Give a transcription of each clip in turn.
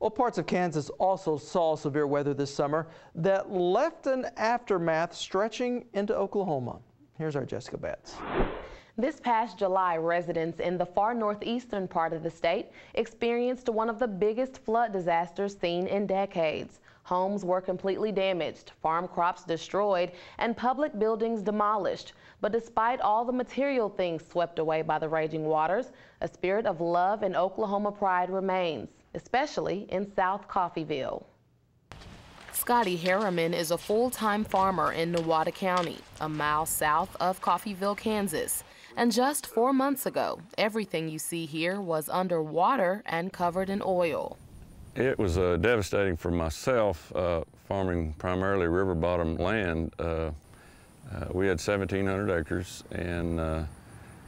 Well, parts of Kansas also saw severe weather this summer that left an aftermath stretching into Oklahoma. Here's our Jessica Betts. This past July, residents in the far northeastern part of the state experienced one of the biggest flood disasters seen in decades. Homes were completely damaged, farm crops destroyed, and public buildings demolished. But despite all the material things swept away by the raging waters, a spirit of love and Oklahoma pride remains, especially in South Coffeyville. Scotty Harriman is a full-time farmer in Newata County, a mile south of Coffeyville, Kansas. And just 4 months ago, everything you see here was underwater and covered in oil. It was devastating for myself, farming primarily river bottom land. We had 1,700 acres, and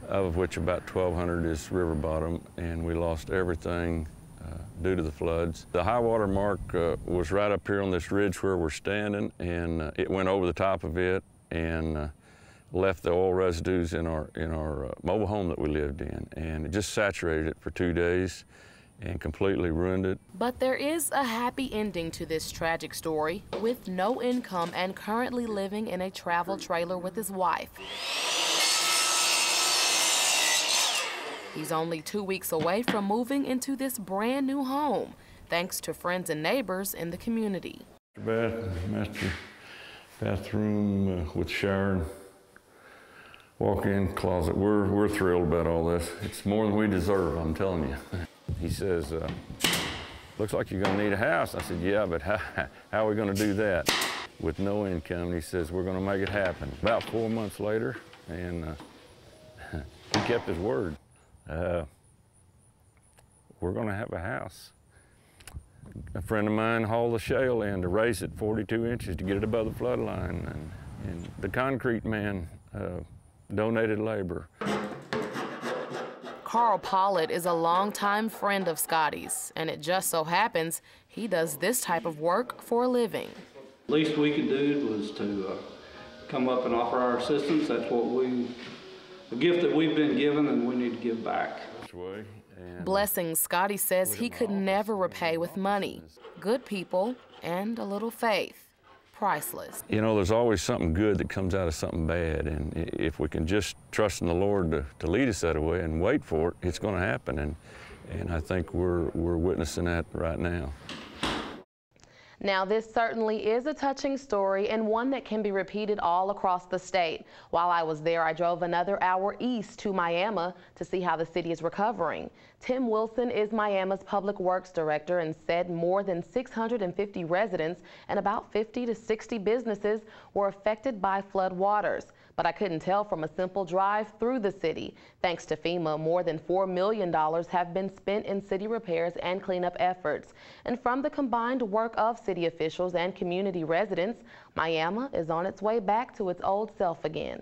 of which about 1,200 is river bottom, and we lost everything due to the floods. The high water mark was right up here on this ridge where we're standing, and it went over the top of it and left the oil residues in our mobile home that we lived in, and it just saturated it for 2 days and completely ruined it. But there is a happy ending to this tragic story. With no income and currently living in a travel trailer with his wife, he's only 2 weeks away from moving into this brand new home, thanks to friends and neighbors in the community. Master bathroom with shower, walk-in closet. We're thrilled about all this. It's more than we deserve, I'm telling you. He says, looks like you're gonna need a house. I said, yeah, but how are we gonna do that with no income? And he says, we're gonna make it happen. About 4 months later, and he kept his word. We're gonna have a house. A friend of mine hauled the shale in to raise it 42 inches to get it above the flood line, and the concrete man donated labor. Carl Pollitt is a longtime friend of Scotty's, and it just so happens he does this type of work for a living. The least we could do was to come up and offer our assistance. That's a gift that we've been given, and we need to give back. Blessings Scotty says he could never repay with money. Good people and a little faith. Priceless. You know, there's always something good that comes out of something bad, and if we can just trust in the Lord to lead us that way and wait for it, it's going to happen, and I think we're witnessing that right now. Now, this certainly is a touching story and one that can be repeated all across the state. While I was there, I drove another hour east to Miami to see how the city is recovering. Tim Wilson is Miami's Public Works Director and said more than 650 residents and about 50 to 60 businesses were affected by flood waters. But I couldn't tell from a simple drive through the city. Thanks to FEMA, more than $4 million have been spent in city repairs and cleanup efforts. And from the combined work of city officials and community residents, Miami is on its way back to its old self again.